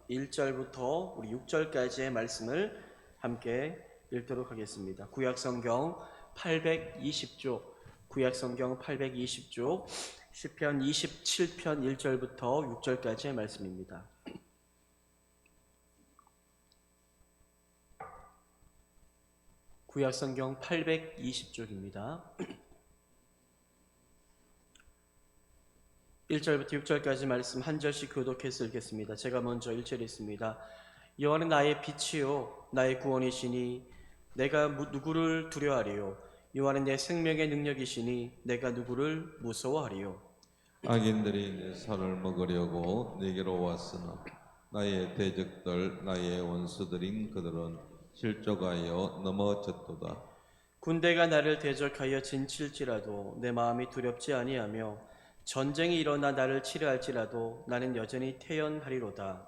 1절부터 우리 6절까지의 말씀을 함께 읽도록 하겠습니다. 구약성경 820쪽, 구약성경 820쪽, 시편 27편 1절부터 6절까지의 말씀입니다. 구약성경 820쪽입니다. 1절부터 6절까지 말씀 한 절씩 교독해서 읽겠습니다. 제가 먼저 1절 읽습니다. 여호와는 나의 빛이요 나의 구원이시니 내가 누구를 두려워하리요. 여호와는 내 생명의 능력이시니 내가 누구를 무서워하리요. 악인들이 내 살을 먹으려고 내게로 왔으나 나의 대적들 나의 원수들인 그들은 실족하여 넘어졌도다. 군대가 나를 대적하여 진칠지라도 내 마음이 두렵지 아니하며 전쟁이 일어나 나를 치려할지라도 나는 여전히 태연하리로다.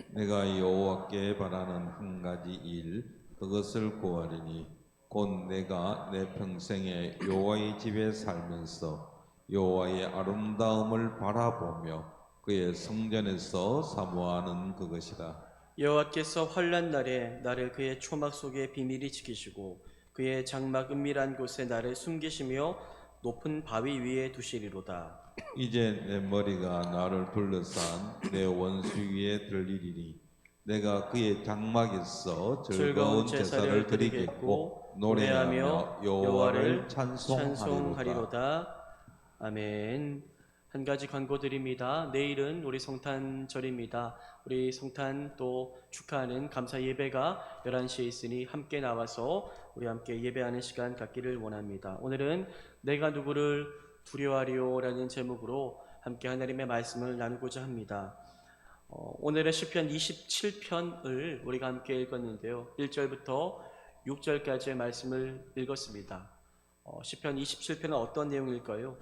내가 여호와께 바라는 한 가지 일 그것을 구하리니 곧 내가 내 평생에 여호와의 집에 살면서 여호와의 아름다움을 바라보며 그의 성전에서 사모하는 그것이라. 여호와께서 환난 날에 나를 그의 초막 속에 비밀히 지키시고 그의 장막 은밀한 곳에 나를 숨기시며 높은 바위 위에 두시리로다. 이제 내 머리가 나를 둘러싼 내 원수 위에 들리리니 내가 그의 장막에서 즐거운 제사를 드리겠고 노래하며 여호와를 찬송하리로다. 아멘. 한 가지 권고드립니다. 내일은 우리 성탄절입니다. 우리 성탄 또 축하하는 감사 예배가 11시에 있으니 함께 나와서 우리 함께 예배하는 시간 갖기를 원합니다. 오늘은 내가 누구를 두려워하리요라는 제목으로 함께 하나님의 말씀을 나누고자 합니다. 오늘은 시편 27편을 우리가 함께 읽었는데요. 1절부터 6절까지의 말씀을 읽었습니다. 시편 27편은 어떤 내용일까요?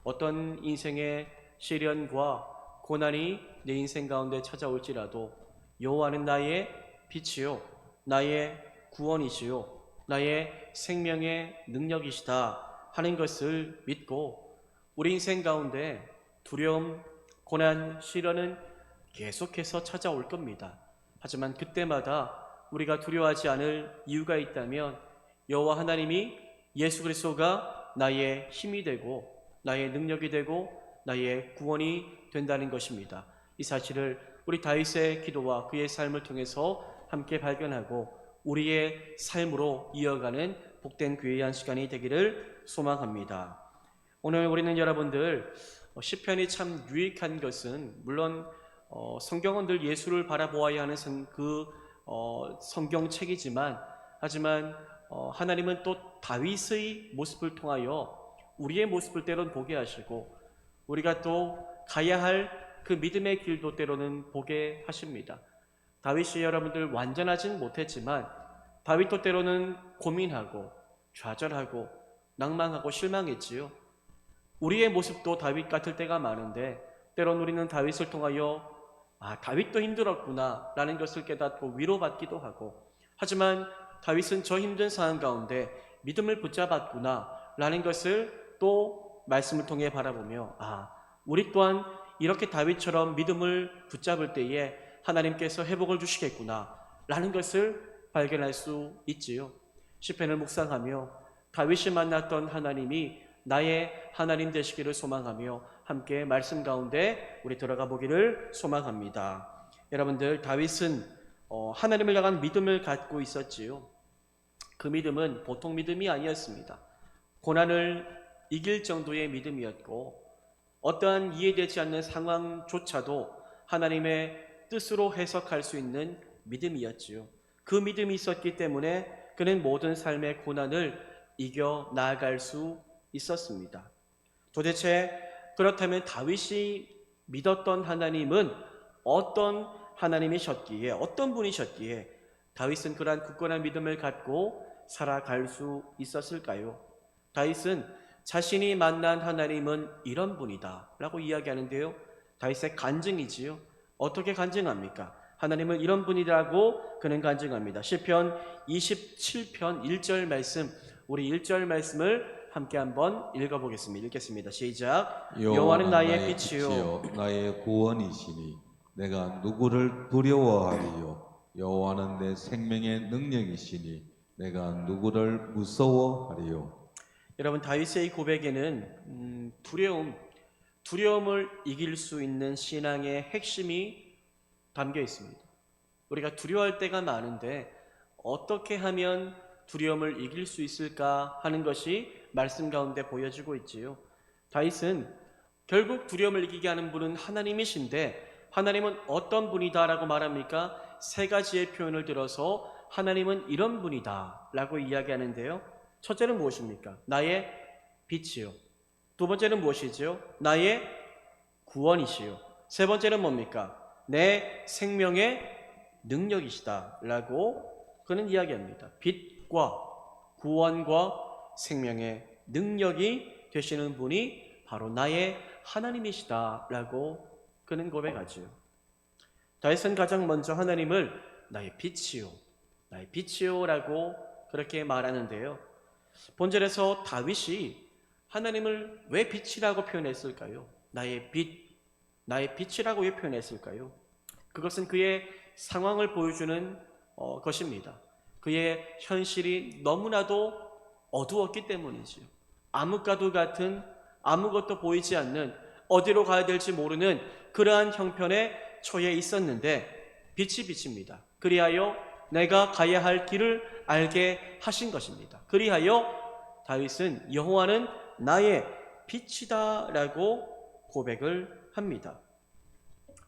어떤 인생의 시련과 고난이 내 인생 가운데 찾아올지라도 여호와는 나의 빛이요 나의 구원이시요 나의 생명의 능력이시다 하는 것을 믿고 우리 인생 가운데 두려움, 고난, 시련은 계속해서 찾아올 겁니다. 하지만 그때마다 우리가 두려워하지 않을 이유가 있다면 여호와 하나님이 예수 그리스도가 나의 힘이 되고 나의 능력이 되고 나의 구원이 된다는 것입니다. 이 사실을 우리 다윗의 기도와 그의 삶을 통해서 함께 발견하고 우리의 삶으로 이어가는 복된 귀한 시간이 되기를 소망합니다. 오늘 우리는 여러분들 시편이 참 유익한 것은 물론 성경은 늘 예수를 바라보아야 하는 그 성경책이지만 하지만 하나님은 또 다윗의 모습을 통하여 우리의 모습을 때로는 보게 하시고 우리가 또 가야 할 그 믿음의 길도 때로는 보게 하십니다. 다윗이 여러분들 완전하진 못했지만 다윗도 때로는 고민하고 좌절하고 낭망하고 실망했지요. 우리의 모습도 다윗 같을 때가 많은데 때로는 우리는 다윗을 통하여 다윗도 힘들었구나 라는 것을 깨닫고 위로받기도 하고 하지만 다윗은 저 힘든 상황 가운데 믿음을 붙잡았구나 라는 것을 또 말씀을 통해 바라보며 우리 또한 이렇게 다윗처럼 믿음을 붙잡을 때에 하나님께서 회복을 주시겠구나 라는 것을 발견할 수 있지요. 시편을 묵상하며 다윗이 만났던 하나님이 나의 하나님 되시기를 소망하며 함께 말씀 가운데 우리 들어가 보기를 소망합니다. 여러분들 다윗은 하나님을 향한 믿음을 갖고 있었지요. 그 믿음은 보통 믿음이 아니었습니다. 고난을 이길 정도의 믿음이었고 어떠한 이해되지 않는 상황조차도 하나님의 뜻으로 해석할 수 있는 믿음이었지요. 그 믿음이 있었기 때문에 그는 모든 삶의 고난을 이겨 나아갈 수 있었습니다. 도대체 그렇다면 다윗이 믿었던 하나님은 어떤 하나님이셨기에 어떤 분이셨기에 다윗은 그러한 굳건한 믿음을 갖고 살아갈 수 있었을까요? 다윗은 자신이 만난 하나님은 이런 분이다 라고 이야기하는데요. 다윗의 간증이지요. 어떻게 간증합니까? 하나님은 이런 분이라고 그는 간증합니다. 시편 27편 1절 말씀, 우리 1절 말씀을 함께 한번 읽어보겠습니다. 읽겠습니다. 시작. 여호와는 나의 빛이요 나의 구원이시니 내가 누구를 두려워하리요? 여호와는 내 생명의 능력이시니 내가 누구를 무서워하리요? 여러분, 다윗의 이 고백에는 두려움을 이길 수 있는 신앙의 핵심이 담겨 있습니다. 우리가 두려워할 때가 많은데 어떻게 하면 두려움을 이길 수 있을까 하는 것이 말씀 가운데 보여지고 있지요. 다윗은 결국 두려움을 이기게 하는 분은 하나님이신데 하나님은 어떤 분이다라고 말합니까? 세 가지의 표현을 들어서 하나님은 이런 분이다 라고 이야기하는데요. 첫째는 무엇입니까? 나의 빛이요. 두 번째는 무엇이죠? 나의 구원이시요. 세 번째는 뭡니까? 내 생명의 능력이시다 라고 그는 이야기합니다. 빛과 구원과 생명의 능력이 되시는 분이 바로 나의 하나님이시다 라고 그는 고백하지요. 다윗은 가장 먼저 하나님을 나의 빛이요, 나의 빛이요 라고 그렇게 말하는데요. 본절에서 다윗이 하나님을 왜 빛이라고 표현했을까요? 나의 빛, 나의 빛이라고 왜 표현했을까요? 그것은 그의 상황을 보여주는 것입니다. 그의 현실이 너무나도 어두웠기 때문이지요. 암흑과도 같은 아무것도 보이지 않는 어디로 가야 될지 모르는 그러한 형편에 처해 있었는데 빛이 빛입니다. 그리하여 내가 가야 할 길을 알게 하신 것입니다. 그리하여 다윗은 여호와는 나의 빛이다 라고 고백을 합니다.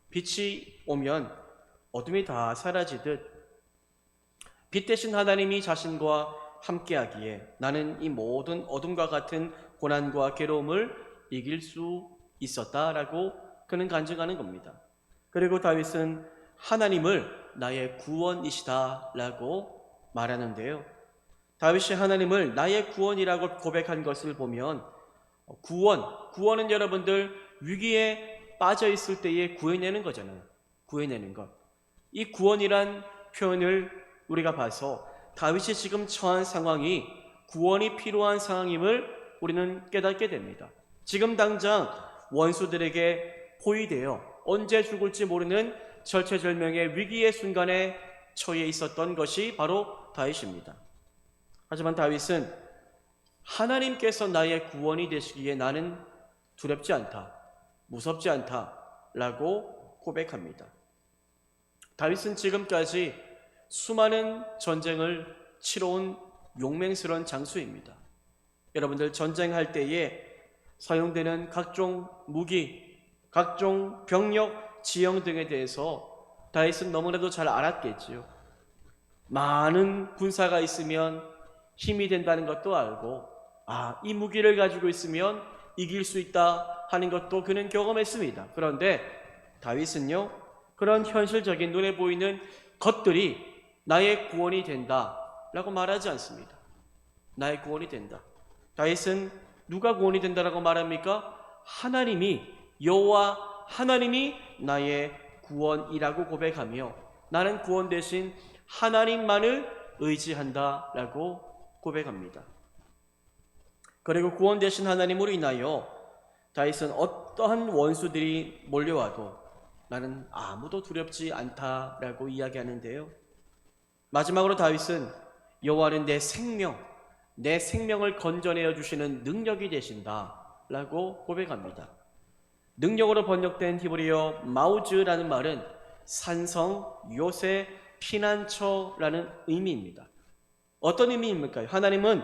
빛이 오면 어둠이 다 사라지듯 빛 대신 하나님이 자신과 함께하기에 나는 이 모든 어둠과 같은 고난과 괴로움을 이길 수 있었다라고 그는 간증하는 겁니다. 그리고 다윗은 하나님을 나의 구원이시다라고 말하는데요. 다윗이 하나님을 나의 구원이라고 고백한 것을 보면 구원은 여러분들 위기에 빠져 있을 때에 구해내는 거잖아요. 구해내는 것. 이 구원이란 표현을 우리가 봐서 다윗이 지금 처한 상황이 구원이 필요한 상황임을 우리는 깨닫게 됩니다. 지금 당장 원수들에게 포위되어 언제 죽을지 모르는 절체절명의 위기의 순간에 처해 있었던 것이 바로 다윗입니다. 하지만 다윗은 하나님께서 나의 구원이 되시기에 나는 두렵지 않다, 무섭지 않다 라고 고백합니다. 다윗은 지금까지 수많은 전쟁을 치러온 용맹스러운 장수입니다. 여러분들 전쟁할 때에 사용되는 각종 무기, 각종 병력, 지형 등에 대해서 다윗은 너무나도 잘 알았겠지요. 많은 군사가 있으면 힘이 된다는 것도 알고 이 무기를 가지고 있으면 이길 수 있다 하는 것도 그는 경험했습니다. 그런데 다윗은요, 그런 현실적인 눈에 보이는 것들이 나의 구원이 된다 라고 말하지 않습니다. 나의 구원이 된다. 다윗은 누가 구원이 된다라고 말합니까? 하나님이, 여호와 하나님이 나의 구원이라고 고백하며 나는 구원 대신 하나님만을 의지한다 라고 고백합니다. 그리고 구원 대신 하나님으로 인하여 다윗은 어떠한 원수들이 몰려와도 나는 아무도 두렵지 않다라고 이야기하는데요. 마지막으로 다윗은 여호와는 내 생명을 건져내어 주시는 능력이 되신다라고 고백합니다. 능력으로 번역된 히브리어 마우즈라는 말은 산성, 요새, 피난처라는 의미입니다. 어떤 의미입니까? 하나님은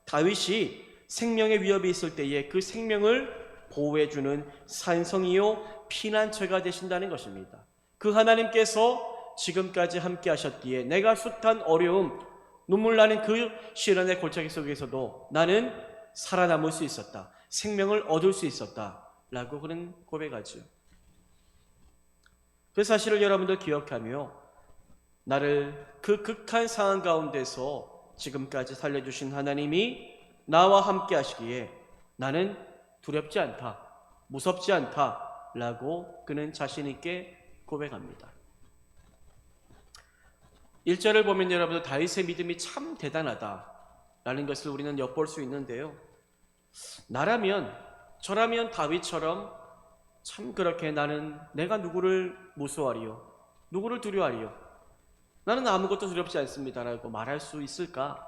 다윗이 생명의 위협이 있을 때에 그 생명을 보호해주는 산성이요 피난처가 되신다는 것입니다. 그 하나님께서 지금까지 함께 하셨기에 내가 숱한 어려움, 눈물 나는 그 시련의 골짜기 속에서도 나는 살아남을 수 있었다. 생명을 얻을 수 있었다. 라고 그는 고백하죠. 그 사실을 여러분들 기억하며 나를 그 극한 상황 가운데서 지금까지 살려주신 하나님이 나와 함께 하시기에 나는 두렵지 않다, 무섭지 않다 라고 그는 자신 있게 고백합니다. 1절을 보면 여러분들 다윗의 믿음이 참 대단하다라는 것을 우리는 엿볼 수 있는데요. 저라면 다윗처럼 참 그렇게 나는 내가 누구를 무서워하리요? 누구를 두려워하리요? 나는 아무것도 두렵지 않습니다라고 말할 수 있을까?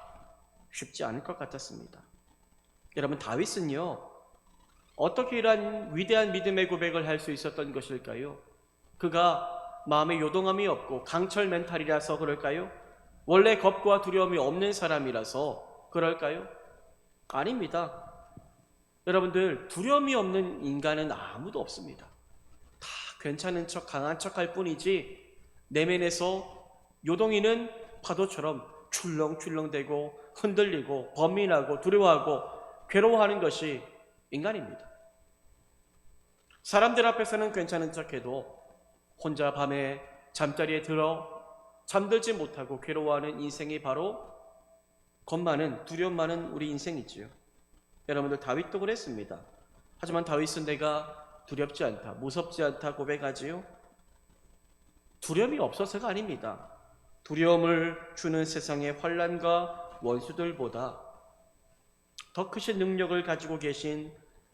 쉽지 않을 것 같았습니다. 여러분, 다윗은요, 어떻게 이러한 위대한 믿음의 고백을 할 수 있었던 것일까요? 그가 마음에 요동함이 없고 강철 멘탈이라서 그럴까요? 원래 겁과 두려움이 없는 사람이라서 그럴까요? 아닙니다. 여러분들, 두려움이 없는 인간은 아무도 없습니다. 다 괜찮은 척, 강한 척 할 뿐이지 내면에서 요동이는 파도처럼 출렁출렁대고 흔들리고 범민하고 두려워하고 괴로워하는 것이 인간입니다. 사람들 앞에서는 괜찮은 척해도 혼자 밤에 잠자리에 들어 잠들지 못하고 괴로워하는 인생이 바로 겁 많은, 두려움 많은 우리 인생이지요. 여러분들, 다윗도 그랬습니다. 하지만 다윗은 내가 두렵지 않다, 무섭지 않다 고백하지요. 두려움이 없어서가 아닙니다. 두려움을 주는 세상의 환난과 원수들보다 더 크신 능력을 가지고 계신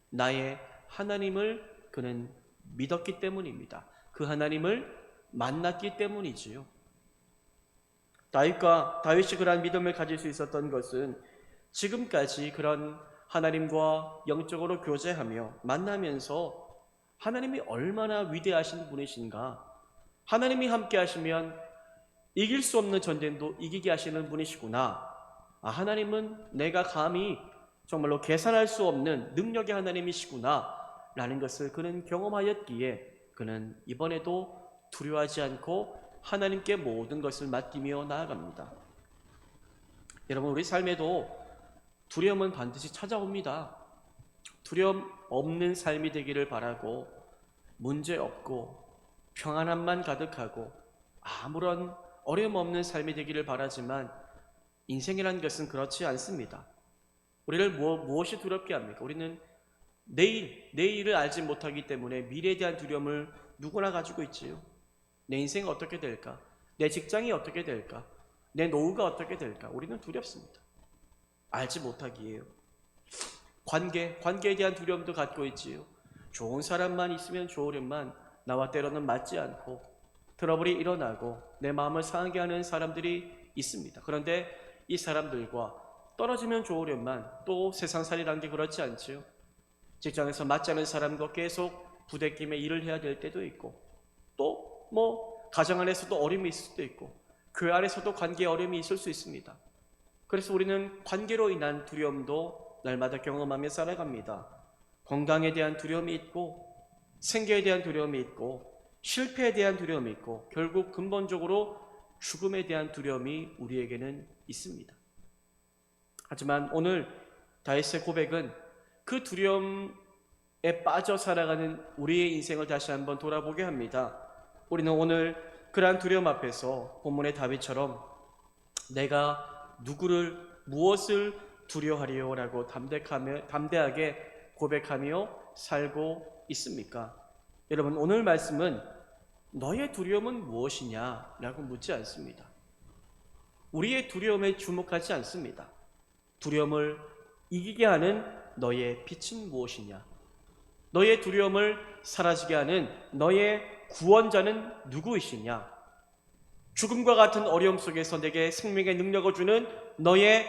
나의 하나님을 그는 믿었기 때문입니다. 그 하나님을 만났기 때문이지요. 다윗이 그러한 믿음을 가질 수 있었던 것은 지금까지 그런 하나님과 영적으로 교제하며 만나면서 하나님이 얼마나 위대하신 분이신가, 하나님이 함께 하시면 이길 수 없는 전쟁도 이기게 하시는 분이시구나, 하나님은 내가 감히 정말로 계산할 수 없는 능력의 하나님이시구나 라는 것을 그는 경험하였기에 그는 이번에도 두려워하지 않고 하나님께 모든 것을 맡기며 나아갑니다. 여러분, 우리 삶에도 두려움은 반드시 찾아옵니다. 두려움 없는 삶이 되기를 바라고 문제 없고 평안함만 가득하고 아무런 어려움 없는 삶이 되기를 바라지만 인생이란 것은 그렇지 않습니다. 우리를 무엇이 두렵게 합니까? 우리는 내일을 알지 못하기 때문에 미래에 대한 두려움을 누구나 가지고 있지요. 내 인생이 어떻게 될까? 내 직장이 어떻게 될까? 내 노후가 어떻게 될까? 우리는 두렵습니다. 알지 못하기에요. 관계에 대한 두려움도 갖고 있지요. 좋은 사람만 있으면 좋으련만 나와 때로는 맞지 않고 트러블이 일어나고 내 마음을 상하게 하는 사람들이 있습니다. 그런데 이 사람들과 떨어지면 좋으련만 또 세상살이란 게 그렇지 않지요. 직장에서 맞지 않은 사람과 계속 부대끼며 일을 해야 될 때도 있고, 또 가정 안에서도 어려움이 있을 수도 있고, 교회 안에서도 관계에 어려움이 있을 수 있습니다. 그래서 우리는 관계로 인한 두려움도 날마다 경험하며 살아갑니다. 건강에 대한 두려움이 있고, 생계에 대한 두려움이 있고, 실패에 대한 두려움이 있고, 결국 근본적으로 죽음에 대한 두려움이 우리에게는 있습니다. 하지만 오늘 다윗의 고백은 그 두려움에 빠져 살아가는 우리의 인생을 다시 한번 돌아보게 합니다. 우리는 오늘 그러한 두려움 앞에서 본문의 다윗처럼 내가 무엇을 두려워하리요라고 담대하게 고백하며 살고 있습니까? 여러분, 오늘 말씀은 너의 두려움은 무엇이냐라고 묻지 않습니다. 우리의 두려움에 주목하지 않습니다. 두려움을 이기게 하는 너의 빛은 무엇이냐? 너의 두려움을 사라지게 하는 너의 구원자는 누구이시냐? 죽음과 같은 어려움 속에서 내게 생명의 능력을 주는 너의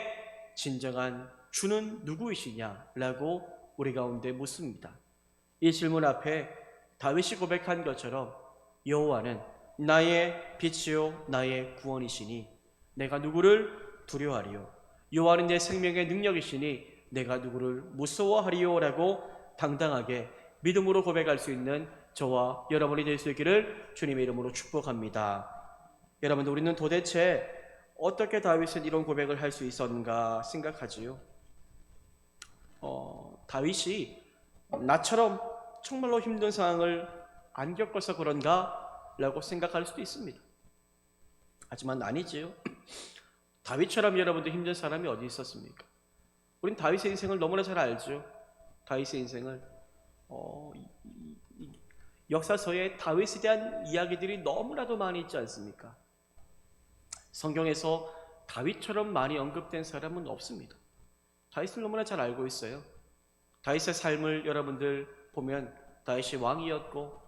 진정한 주는 누구이시냐라고 우리 가운데 묻습니다. 이 질문 앞에 다윗이 고백한 것처럼 여호와는 나의 빛이요 나의 구원이시니 내가 누구를 두려워하리요? 여호와는 내 생명의 능력이시니 내가 누구를 무서워하리요라고 당당하게 믿음으로 고백할 수 있는 저와 여러분이 될 수 있기를 주님의 이름으로 축복합니다. 여러분들, 우리는 도대체 어떻게 다윗은 이런 고백을 할 수 있었는가 생각하지요. 다윗이 나처럼 정말로 힘든 상황을 안 겪어서 그런가 라고 생각할 수도 있습니다. 하지만 아니지요. 다윗처럼 여러분들 힘든 사람이 어디 있었습니까? 우린 다윗의 인생을 너무나 잘 알죠. 다윗의 인생을 역사서에 다윗에 대한 이야기들이 너무나도 많이 있지 않습니까? 성경에서 다윗처럼 많이 언급된 사람은 없습니다. 다윗을 너무나 잘 알고 있어요. 다윗의 삶을 여러분들 보면 다윗이 왕이었고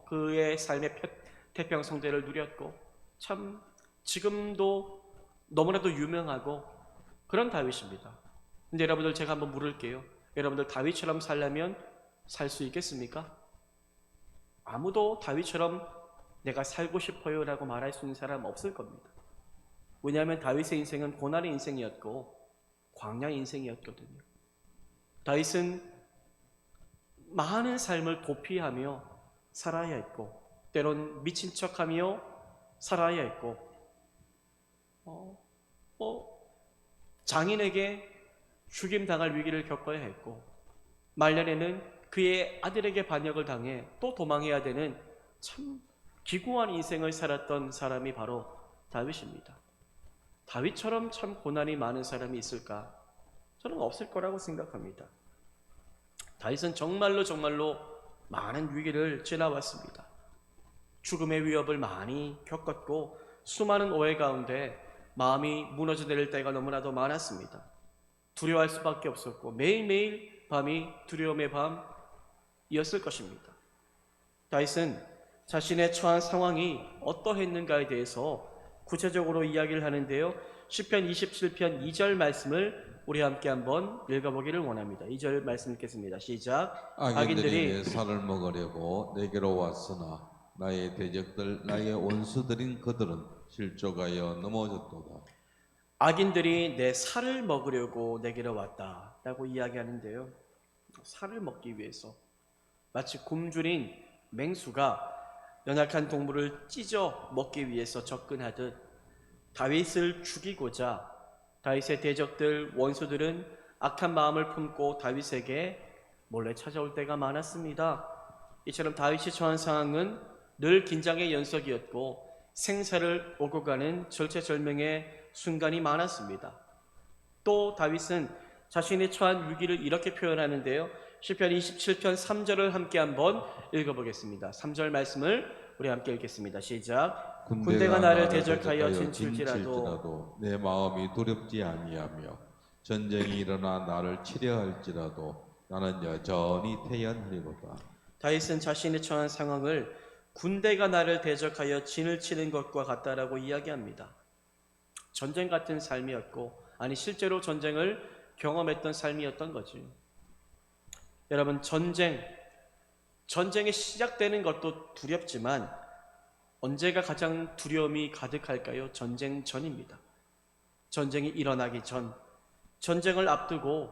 그의 삶의 태평성대를 누렸고 참 지금도 너무나도 유명하고 그런 다윗입니다. 근데 여러분들 제가 한번 물을게요. 여러분들 다윗처럼 살려면 살 수 있겠습니까? 아무도 다윗처럼 내가 살고 싶어요 라고 말할 수 있는 사람 없을 겁니다. 왜냐하면 다윗의 인생은 고난의 인생이었고 광야의 인생이었거든요. 다윗은 많은 삶을 도피하며 살아야 했고 때론 미친 척하며 살아야 했고 장인에게 죽임당할 위기를 겪어야 했고 말년에는 그의 아들에게 반역을 당해 또 도망해야 되는 참 기구한 인생을 살았던 사람이 바로 다윗입니다. 다윗처럼 참 고난이 많은 사람이 있을까? 저는 없을 거라고 생각합니다. 다윗은 정말로 많은 위기를 지나왔습니다. 죽음의 위협을 많이 겪었고 수많은 오해 가운데 마음이 무너져 내릴 때가 너무나도 많았습니다. 두려워할 수밖에 없었고 매일매일 밤이 두려움의 밤이었을 것입니다. 다윗은 자신의 처한 상황이 어떠했는가에 대해서 구체적으로 이야기를 하는데요. 시편 27편 2절 말씀을 우리 함께 한번 읽어보기를 원합니다. 2절 말씀 읽겠습니다. 시작. 악인들이 내 살을 먹으려고 내게로 왔으나 나의 대적들 나의 원수들인 그들은 실족하여 넘어졌도다. 악인들이 내 살을 먹으려고 내게로 왔다 라고 이야기하는데요. 살을 먹기 위해서 마치 굶주린 맹수가 연약한 동물을 찢어 먹기 위해서 접근하듯 다윗을 죽이고자 다윗의 대적들 원수들은 악한 마음을 품고 다윗에게 몰래 찾아올 때가 많았습니다. 이처럼 다윗이 처한 상황은 늘 긴장의 연속이었고 생사를 오고 가는 절체절명의 순간이 많았습니다. 또 다윗은 자신의 처한 위기를 이렇게 표현하는데요. 시편 27편 3절을 함께 한번 읽어보겠습니다. 3절 말씀을 우리 함께 읽겠습니다. 시작. 군대가 나를 대적하여 진칠지라도 내 마음이 두렵지 아니하며 전쟁이 일어나 나를 치려 할지라도 나는 여전히 태연하리로다. 다윗은 자신의 처한 상황을 군대가 나를 대적하여 진을 치는 것과 같다라고 이야기합니다. 전쟁 같은 삶이었고 실제로 전쟁을 경험했던 삶이었던 거지. 여러분 전쟁이 시작되는 것도 두렵지만 언제가 가장 두려움이 가득할까요? 전쟁 전입니다. 전쟁이 일어나기 전, 전쟁을 앞두고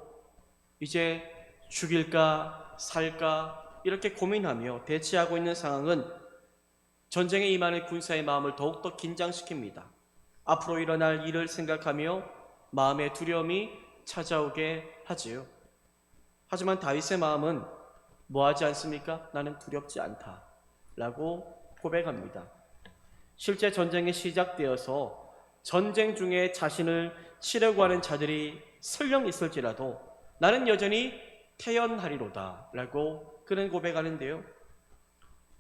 이제 죽일까 살까 이렇게 고민하며 대치하고 있는 상황은 전쟁에 임하는 군사의 마음을 더욱더 긴장시킵니다. 앞으로 일어날 일을 생각하며 마음의 두려움이 찾아오게 하지요. 하지만 다윗의 마음은 뭐하지 않습니까? 나는 두렵지 않다 라고 고백합니다. 실제 전쟁이 시작되어서 전쟁 중에 자신을 치려고 하는 자들이 설령 있을지라도 나는 여전히 태연하리로다 라고 그는 고백하는데요.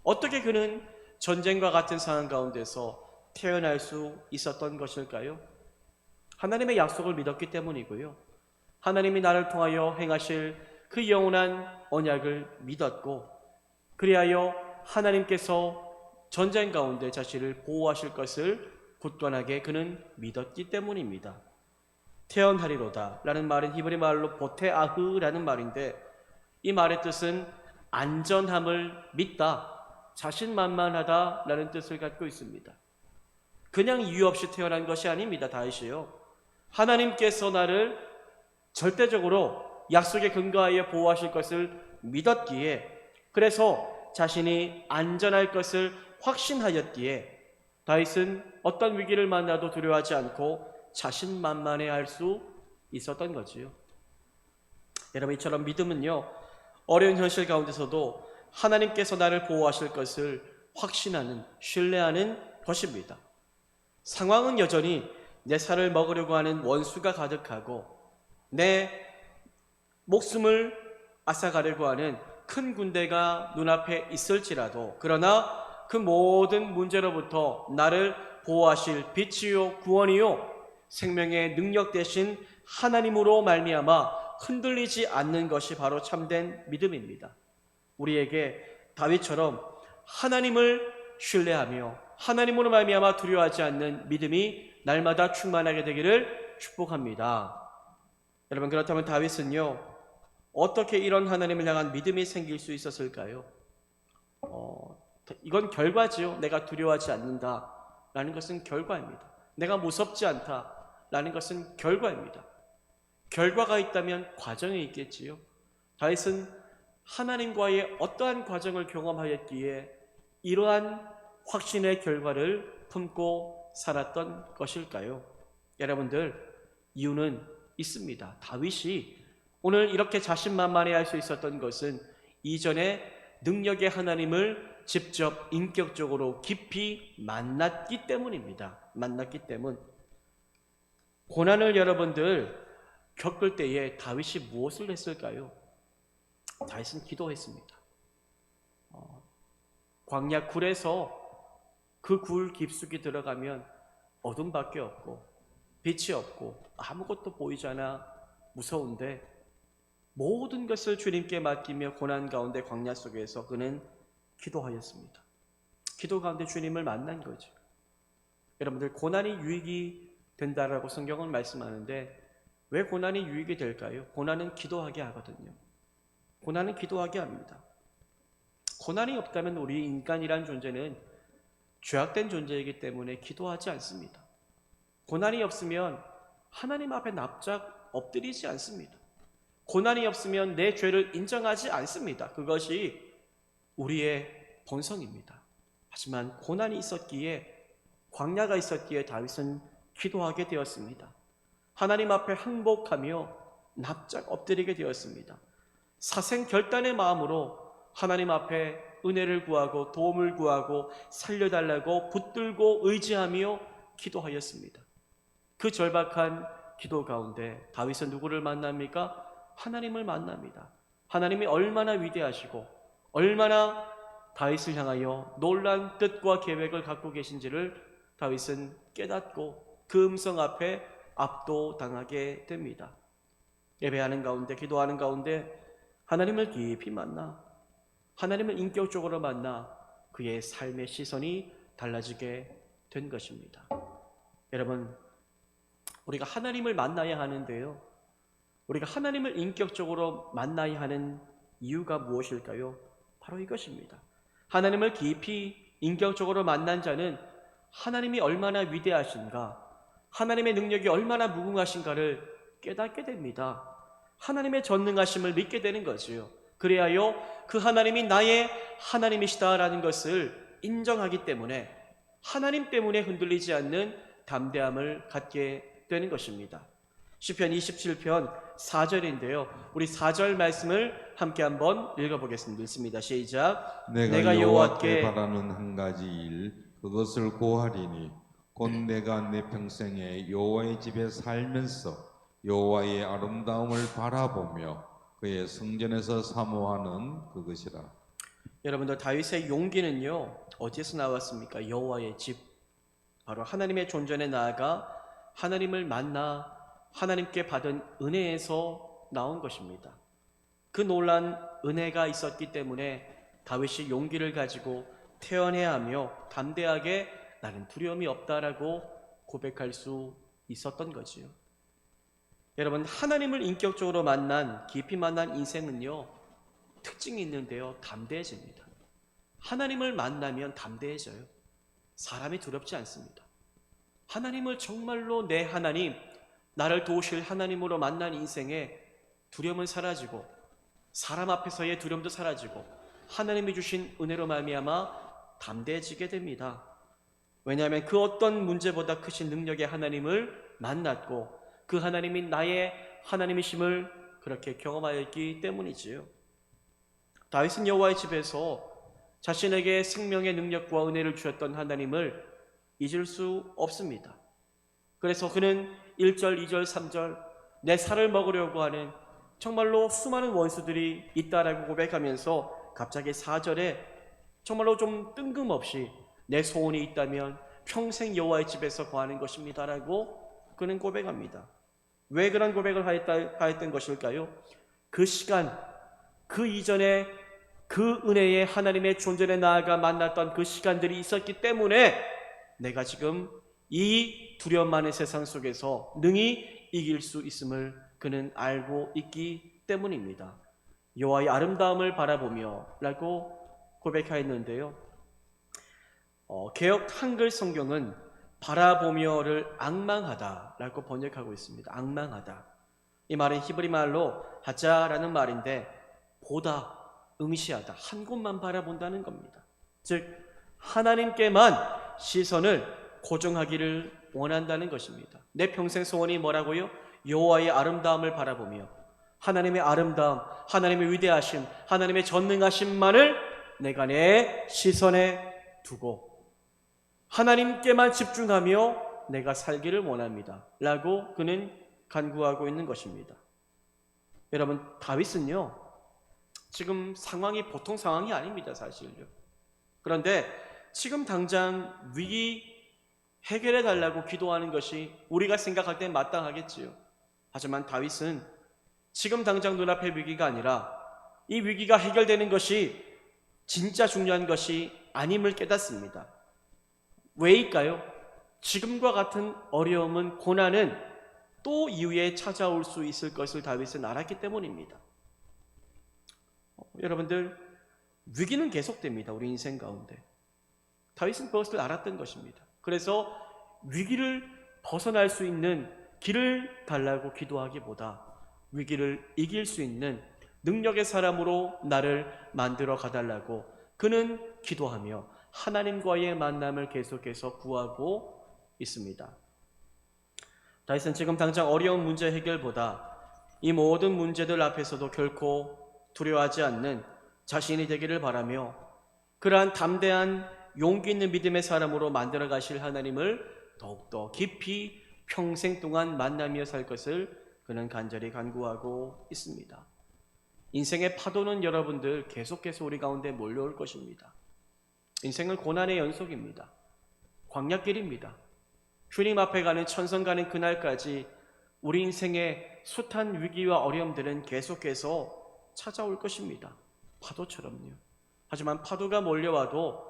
어떻게 그는 전쟁과 같은 상황 가운데서 태어날 수 있었던 것일까요? 하나님의 약속을 믿었기 때문이고요. 하나님이 나를 통하여 행하실 그 영원한 언약을 믿었고 그리하여 하나님께서 전쟁 가운데 자신을 보호하실 것을 굳건하게 그는 믿었기 때문입니다. 태연하리로다 라는 말은 히브리 말로 보테아흐라는 말인데 이 말의 뜻은 안전함을 믿다, 자신만만하다 라는 뜻을 갖고 있습니다. 그냥 이유 없이 태어난 것이 아닙니다. 다윗이요. 하나님께서 나를 절대적으로 약속에 근거하여 보호하실 것을 믿었기에 그래서 자신이 안전할 것을 확신하였기에 다윗은 어떤 위기를 만나도 두려워하지 않고 자신만만해할 수 있었던 거지요. 여러분 이처럼 믿음은요 어려운 현실 가운데서도 하나님께서 나를 보호하실 것을 확신하는 신뢰하는 것입니다. 상황은 여전히 내 살을 먹으려고 하는 원수가 가득하고 내 목숨을 앗아가려고 하는 큰 군대가 눈앞에 있을지라도 그러나 그 모든 문제로부터 나를 보호하실 빛이요 구원이요 생명의 능력 대신 하나님으로 말미암아 흔들리지 않는 것이 바로 참된 믿음입니다. 우리에게 다윗처럼 하나님을 신뢰하며 하나님으로 말미암아 두려워하지 않는 믿음이 날마다 충만하게 되기를 축복합니다. 여러분, 그렇다면 다윗은요, 어떻게 이런 하나님을 향한 믿음이 생길 수 있었을까요? 이건 결과지요. 내가 두려워하지 않는다라는 것은 결과입니다. 내가 무섭지 않다라는 것은 결과입니다. 결과가 있다면 과정이 있겠지요. 다윗은 하나님과의 어떠한 과정을 경험하였기에 이러한 확신의 결과를 품고 살았던 것일까요? 여러분들, 이유는 있습니다. 다윗이 오늘 이렇게 자신만만해할 수 있었던 것은 이전에 능력의 하나님을 직접 인격적으로 깊이 만났기 때문입니다. 만났기 때문. 고난을 여러분들 겪을 때에 다윗이 무엇을 했을까요? 다윗은 기도했습니다. 광야 굴에서 그 굴 깊숙이 들어가면 어둠밖에 없고 빛이 없고 아무것도 보이지 않아 무서운데 모든 것을 주님께 맡기며 고난 가운데 광야 속에서 그는 기도하였습니다. 기도 가운데 주님을 만난 거죠. 여러분들, 고난이 유익이 된다라고 성경은 말씀하는데 왜 고난이 유익이 될까요? 고난은 기도하게 하거든요. 고난은 기도하게 합니다. 고난이 없다면 우리 인간이란 존재는 죄악된 존재이기 때문에 기도하지 않습니다. 고난이 없으면 하나님 앞에 납작 엎드리지 않습니다. 고난이 없으면 내 죄를 인정하지 않습니다. 그것이 우리의 본성입니다. 하지만 고난이 있었기에, 광야가 있었기에 다윗은 기도하게 되었습니다. 하나님 앞에 항복하며 납작 엎드리게 되었습니다. 사생결단의 마음으로 하나님 앞에 은혜를 구하고 도움을 구하고 살려달라고 붙들고 의지하며 기도하였습니다. 그 절박한 기도 가운데 다윗은 누구를 만납니까? 하나님을 만납니다. 하나님이 얼마나 위대하시고 얼마나 다윗을 향하여 놀라운 뜻과 계획을 갖고 계신지를 다윗은 깨닫고 그 음성 앞에 압도당하게 됩니다. 예배하는 가운데, 기도하는 가운데 하나님을 깊이 만나, 하나님을 인격적으로 만나 그의 삶의 시선이 달라지게 된 것입니다. 여러분, 우리가 하나님을 만나야 하는데요, 우리가 하나님을 인격적으로 만나야 하는 이유가 무엇일까요? 바로 이것입니다. 하나님을 깊이 인격적으로 만난 자는 하나님이 얼마나 위대하신가, 하나님의 능력이 얼마나 무궁하신가를 깨닫게 됩니다. 하나님의 전능하심을 믿게 되는 거지요. 그래야요, 그 하나님이 나의 하나님이시다라는 것을 인정하기 때문에 하나님 때문에 흔들리지 않는 담대함을 갖게 되는 것입니다. 시편 27편 4절인데요. 우리 4절 말씀을 함께 한번 읽어보겠습니다. 읽습니다. 시작. 내가 여호와께 바라는 한 가지 일, 그것을 고하리니 곧 내가 내 평생에 여호와의 집에 살면서 여호와의 아름다움을 바라보며 그의 성전에서 사모하는 그것이라. 여러분들, 다윗의 용기는요, 어디에서 나왔습니까? 여호와의 집, 바로 하나님의 존전에 나아가 하나님을 만나 하나님께 받은 은혜에서 나온 것입니다. 그 놀란 은혜가 있었기 때문에 다윗이 용기를 가지고 태어나야 하며 담대하게 나는 두려움이 없다라고 고백할 수 있었던 거지요. 여러분, 하나님을 인격적으로 만난, 깊이 만난 인생은요, 특징이 있는데요, 담대해집니다. 하나님을 만나면 담대해져요. 사람이 두렵지 않습니다. 하나님을 정말로 내 하나님, 나를 도우실 하나님으로 만난 인생에 두려움은 사라지고 사람 앞에서의 두려움도 사라지고 하나님이 주신 은혜로 말미암아 담대해지게 됩니다. 왜냐하면 그 어떤 문제보다 크신 능력의 하나님을 만났고 그 하나님이 나의 하나님이심을 그렇게 경험하였기 때문이지요. 다윗은 여호와의 집에서 자신에게 생명의 능력과 은혜를 주셨던 하나님을 잊을 수 없습니다. 그래서 그는 1절, 2절, 3절 내 살을 먹으려고 하는 정말로 수많은 원수들이 있다라고 고백하면서 갑자기 4절에 정말로 좀 뜬금없이 내 소원이 있다면 평생 여호와의 집에서 거하는 것입니다라고 그는 고백합니다. 왜 그런 고백을 하였던 것일까요? 그 시간, 그 이전에 그 은혜의 하나님의 존재에 나아가 만났던 그 시간들이 있었기 때문에 내가 지금 이 두려움 많은 세상 속에서 능히 이길 수 있음을 그는 알고 있기 때문입니다. 여호와의 아름다움을 바라보며 라고 고백하였는데요. 개역 한글 성경은 바라보며를 앙망하다라고 번역하고 있습니다. 앙망하다. 이 말은 히브리 말로 하자라는 말인데 보다, 응시하다, 한 곳만 바라본다는 겁니다. 즉 하나님께만 시선을 고정하기를 원한다는 것입니다. 내 평생 소원이 뭐라고요? 여호와의 아름다움을 바라보며 하나님의 아름다움, 하나님의 위대하심, 하나님의 전능하심만을 내가 내 시선에 두고 하나님께만 집중하며 내가 살기를 원합니다 라고 그는 간구하고 있는 것입니다. 여러분, 다윗은요 지금 상황이 보통 상황이 아닙니다. 사실요. 그런데 지금 당장 위기 해결해 달라고 기도하는 것이 우리가 생각할 땐 마땅하겠지요. 하지만 다윗은 지금 당장 눈앞의 위기가 아니라 이 위기가 해결되는 것이 진짜 중요한 것이 아님을 깨닫습니다. 왜일까요? 지금과 같은 어려움은, 고난은 또 이후에 찾아올 수 있을 것을 다윗은 알았기 때문입니다. 여러분들, 위기는 계속됩니다. 우리 인생 가운데. 다윗은 그것을 알았던 것입니다. 그래서 위기를 벗어날 수 있는 길을 달라고 기도하기보다 위기를 이길 수 있는 능력의 사람으로 나를 만들어 가달라고 그는 기도하며 하나님과의 만남을 계속해서 구하고 있습니다. 다윗은 지금 당장 어려운 문제 해결보다 이 모든 문제들 앞에서도 결코 두려워하지 않는 자신이 되기를 바라며 그러한 담대한 용기 있는 믿음의 사람으로 만들어 가실 하나님을 더욱더 깊이 평생 동안 만나며 살 것을 그는 간절히 간구하고 있습니다. 인생의 파도는 여러분들 계속해서 우리 가운데 몰려올 것입니다. 인생은 고난의 연속입니다. 광야길입니다. 주님 앞에 가는, 천성 가는 그날까지 우리 인생의 숱한 위기와 어려움들은 계속해서 찾아올 것입니다. 파도처럼요. 하지만 파도가 몰려와도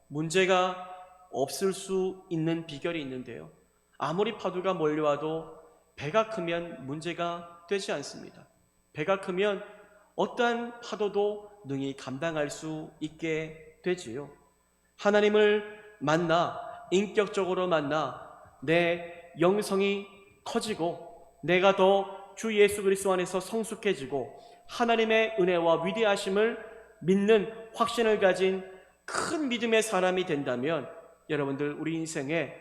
문제가 없을 수 있는 비결이 있는데요. 아무리 파도가 몰려와도 배가 크면 문제가 되지 않습니다. 배가 크면 어떠한 파도도 능히 감당할 수 있게 되지요. 하나님을 만나, 인격적으로 만나 내 영성이 커지고 내가 더 주 예수 그리스도 안에서 성숙해지고 하나님의 은혜와 위대하심을 믿는 확신을 가진 큰 믿음의 사람이 된다면 여러분들, 우리 인생에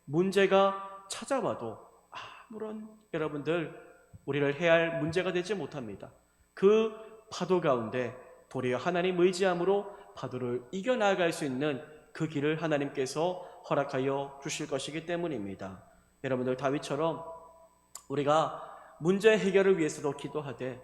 문제가 찾아와도 아무런 여러분들 우리를 해할 문제가 되지 못합니다. 그 파도 가운데 도리어 하나님 의지함으로 파도를 이겨나갈 수 있는 그 길을 하나님께서 허락하여 주실 것이기 때문입니다. 여러분들, 다윗처럼 우리가 문제 해결을 위해서도 기도하되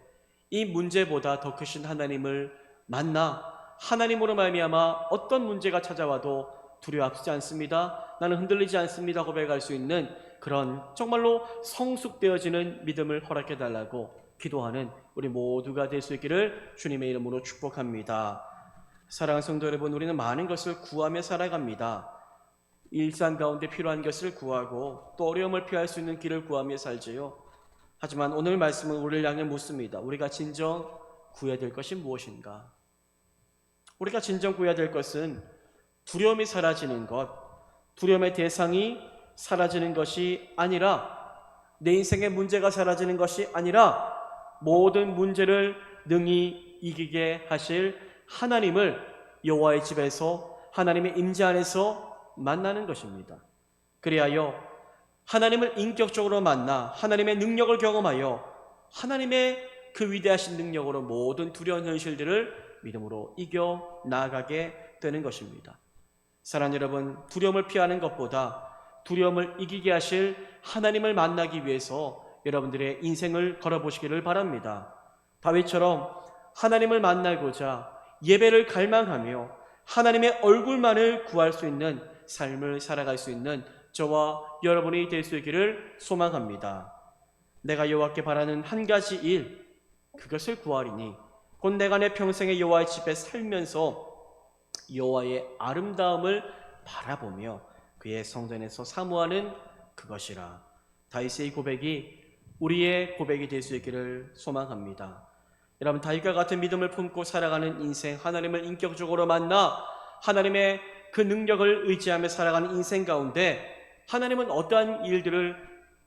이 문제보다 더 크신 하나님을 만나 하나님으로 말미암아 어떤 문제가 찾아와도 두려워하지 않습니다. 나는 흔들리지 않습니다. 고백할 수 있는 그런 정말로 성숙되어지는 믿음을 허락해 달라고 기도하는 우리 모두가 될 수 있기를 주님의 이름으로 축복합니다. 사랑하는 성도 여러분, 우리는 많은 것을 구하며 살아갑니다. 일상 가운데 필요한 것을 구하고 또 어려움을 피할 수 있는 길을 구하며 살지요. 하지만 오늘 말씀은 우리를 향해 묻습니다. 우리가 진정 구해야 될 것이 무엇인가? 우리가 진정 구해야 될 것은 두려움이 사라지는 것, 두려움의 대상이 사라지는 것이 아니라, 내 인생의 문제가 사라지는 것이 아니라 모든 문제를 능히 이기게 하실 하나님을 여호와의 집에서, 하나님의 임재 안에서 만나는 것입니다. 그리하여 하나님을 인격적으로 만나 하나님의 능력을 경험하여 하나님의 그 위대하신 능력으로 모든 두려운 현실들을 믿음으로 이겨 나아가게 되는 것입니다. 사랑하는 여러분, 두려움을 피하는 것보다 두려움을 이기게 하실 하나님을 만나기 위해서 여러분들의 인생을 걸어보시기를 바랍니다. 다윗처럼 하나님을 만나고자 예배를 갈망하며 하나님의 얼굴만을 구할 수 있는 삶을 살아갈 수 있는 저와 여러분이 될 수 있기를 소망합니다. 내가 여호와께 바라는 한 가지 일, 그것을 구하리니 곧 내가 내 평생에 여호와의 집에 살면서 여호와의 아름다움을 바라보며 그의 성전에서 사모하는 그것이라. 다윗의 이 고백이 우리의 고백이 될 수 있기를 소망합니다. 여러분, 다윗과 같은 믿음을 품고 살아가는 인생, 하나님을 인격적으로 만나 하나님의 그 능력을 의지하며 살아가는 인생 가운데 하나님은 어떠한 일들을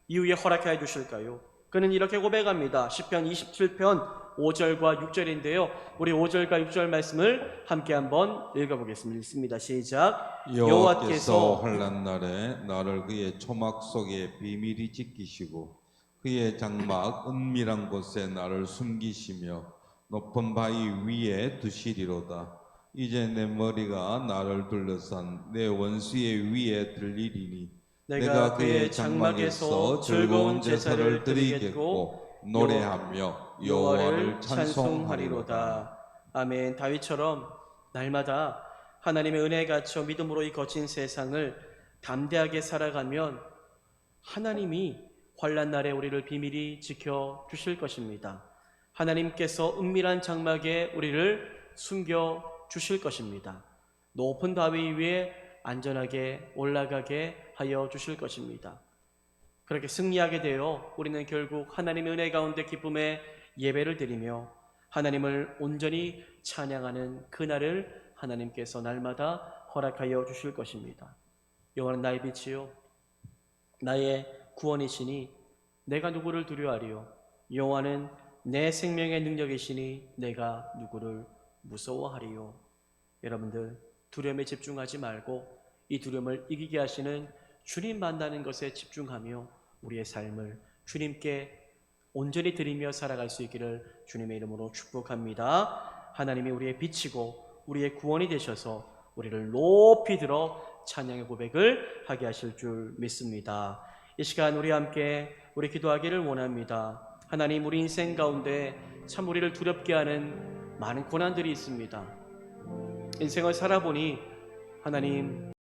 이후에 허락하여 주실까요? 그는 이렇게 고백합니다. 시편 27편 5절과 6절인데요. 우리 5절과 6절 말씀을 함께 한번 읽어보겠습니다. 읽습니다. 시작. 여호와께서 환난 날에 나를 그의 초막 속에 비밀히 지키시고 그의 장막 은밀한 곳에 나를 숨기시며 높은 바위 위에 두시리로다. 이제 내 머리가 나를 둘러싼 내 원수의 위에 들리리니 내가 그의 장막에서 즐거운 제사를 드리겠고 노래하며 여호와를 찬송하리로다. 아멘. 다윗처럼 날마다 하나님의 은혜에 갇혀 믿음으로 이 거친 세상을 담대하게 살아가면 하나님이 환난 날에 우리를 비밀히 지켜 주실 것입니다. 하나님께서 은밀한 장막에 우리를 숨겨 주실 것입니다. 높은 바위 위에 안전하게 올라가게 하여 주실 것입니다. 그렇게 승리하게 되어 우리는 결국 하나님의 은혜 가운데 기쁨의 예배를 드리며 하나님을 온전히 찬양하는 그날을 하나님께서 날마다 허락하여 주실 것입니다. 여호와는 나의 빛이요 나의 구원이시니 내가 누구를 두려워하리요. 여호와는 내 생명의 능력이시니 내가 누구를 무서워하리요. 여러분들, 두려움에 집중하지 말고 이 두려움을 이기게 하시는 주님 만나는 것에 집중하며 우리의 삶을 주님께 온전히 드리며 살아갈 수 있기를 주님의 이름으로 축복합니다. 하나님이 우리의 빛이고 우리의 구원이 되셔서 우리를 높이 들어 찬양의 고백을 하게 하실 줄 믿습니다. 이 시간 우리 함께 우리 기도하기를 원합니다. 하나님, 우리 인생 가운데 참 우리를 두렵게 하는 많은 고난들이 있습니다. 인생을 살아보니 하나님